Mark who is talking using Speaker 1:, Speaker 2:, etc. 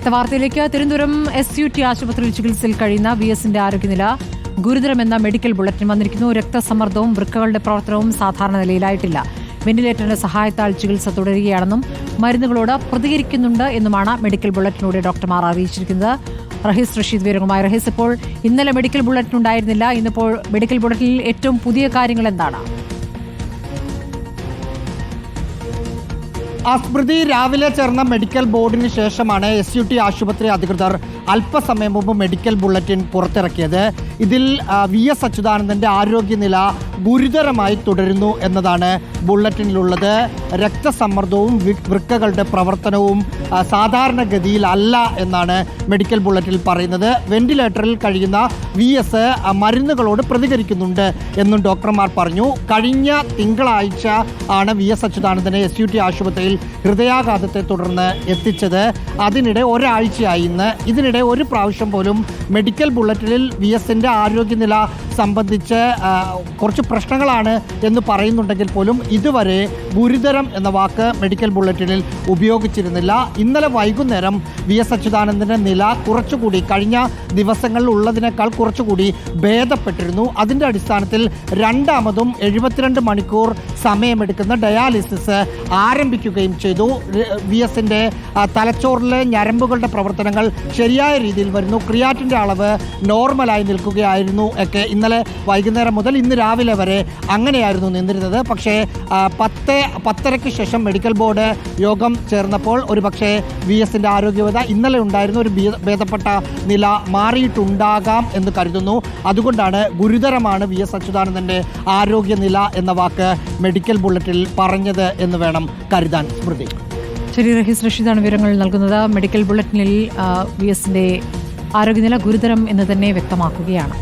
Speaker 1: വാർത്തയിലേക്ക്. തിരുവനന്തപുരം SUT ആശുപത്രിയിൽ ചികിത്സയിൽ കഴിയുന്ന VSന്റെ ആരോഗ്യനില ഗുരുതരമെന്ന മെഡിക്കൽ ബുള്ളറ്റിൻ വന്നിരിക്കുന്നു. രക്തസമ്മർദ്ദവും വൃക്കകളുടെ പ്രവർത്തനവും സാധാരണ നിലയിലായിട്ടില്ല. വെന്റിലേറ്ററിന്റെ സഹായത്താൽ ചികിത്സ തുടരുകയാണെന്നും മരുന്നുകളോട് പ്രതികരിക്കുന്നുണ്ട് എന്നുമാണ് മെഡിക്കൽ ബുള്ളറ്റിലൂടെ ഡോക്ടർമാർ അറിയിച്ചിരിക്കുന്നത്. റഹീസ് റഷീദ് വിവരങ്ങളുമായി. റഹീസ്, ഇപ്പോൾ ഇന്നലെ മെഡിക്കൽ ബുള്ളറ്റിൻ ഉണ്ടായിരുന്നില്ല. ഇന്നിപ്പോൾ മെഡിക്കൽ ബുള്ളറ്റിനിൽ ഏറ്റവും പുതിയ കാര്യങ്ങൾ എന്താണ്?
Speaker 2: സ്മൃതി, രാവിലെ ചേർന്ന മെഡിക്കൽ ബോർഡിന് ശേഷമാണ് SUT ആശുപത്രി അധികൃതർ അല്പസമയം മുമ്പ് മെഡിക്കൽ ബുള്ളറ്റിൻ പുറത്തിറക്കിയത്. ഇതിൽ VS അച്യുതാനന്ദൻ്റെ ആരോഗ്യനില ഗുരുതരമായി തുടരുന്നു എന്നതാണ് ബുള്ളറ്റിനിലുള്ളത്. രക്തസമ്മർദ്ദവും വൃക്കകളുടെ പ്രവർത്തനവും സാധാരണഗതിയിലല്ല എന്നാണ് മെഡിക്കൽ ബുള്ളറ്റിൽ പറയുന്നത്. വെന്റിലേറ്ററിൽ കഴിയുന്ന VS മരുന്നുകളോട് പ്രതികരിക്കുന്നുണ്ട് എന്നും ഡോക്ടർമാർ പറഞ്ഞു. കഴിഞ്ഞ തിങ്കളാഴ്ച ആണ് VS അച്യുതാനന്ദനെ SUT ആശുപത്രിയിൽ ഹൃദയാഘാതത്തെ തുടർന്ന് എത്തിച്ചത്. അതിനിടെ ഒരാഴ്ചയായി ഇന്ന്. ഇതിനിടെ ഒരു പ്രാവശ്യം പോലും മെഡിക്കൽ ബുള്ളറ്റിനിൽ VSന്റെ ആരോഗ്യനില സംബന്ധിച്ച് കുറച്ച് പ്രശ്നങ്ങളാണ് എന്ന് പറയുന്നുണ്ടെങ്കിൽ പോലും ഇതുവരെ ഗുരുതരം എന്ന വാക്ക് മെഡിക്കൽ ബുള്ളറ്റിനിൽ ഉപയോഗിച്ചിരുന്നില്ല. ഇന്നലെ വൈകുന്നേരം VS അച്യുതാനന്ദൻ്റെ നില കുറച്ചുകൂടി കഴിഞ്ഞ ദിവസങ്ങളിൽ ഉള്ളതിനേക്കാൾ കുറച്ചുകൂടി ഭേദപ്പെട്ടിരുന്നു. അതിൻ്റെ അടിസ്ഥാനത്തിൽ രണ്ടാമതും 72 മണിക്കൂർ സമയമെടുക്കുന്ന ഡയാലിസിസ് ആരംഭിക്കുകയും ചെയ്തു. VSന്റെ തലച്ചോറിലെ ഞരമ്പുകളുടെ പ്രവർത്തനങ്ങൾ ശരിയായ രീതിയിൽ വരുന്നു. ക്രിയാറ്റിൻ്റെ അളവ് നോർമലായി നിൽക്കുകയായിരുന്നു ഒക്കെ ഇന്നലെ വൈകുന്നേരം മുതൽ ഇന്ന് രാവിലെ വരെ അങ്ങനെയായിരുന്നു നിന്നിരുന്നത്. പക്ഷേ 10:30 ശേഷം മെഡിക്കൽ ബോർഡ് യോഗം ചേർന്നപ്പോൾ ഒരുപക്ഷെ VSന്റെ ആരോഗ്യവത ഇന്നലെ ഉണ്ടായിരുന്ന ഒരു ഭേദപ്പെട്ട നില മാറിയിട്ടുണ്ടാകാം എന്ന് കരുതുന്നു. അതുകൊണ്ടാണ് ഗുരുതരമാണ് VS അച്യുതാനന്ദൻ്റെ ആരോഗ്യനില എന്ന വാക്ക് മെഡിക്കൽ ബുള്ളറ്റിൽ പറഞ്ഞത് എന്ന് വേണം കരുതാൻ. സ്മൃതി.
Speaker 1: ശരി, റഹീസ് റഷീദാണ് വിവരങ്ങൾ നൽകുന്നത്. മെഡിക്കൽ ബുള്ളറ്റിനിൽ VSന്റെ ആരോഗ്യനില ഗുരുതരം എന്ന് തന്നെ വ്യക്തമാക്കുകയാണ്.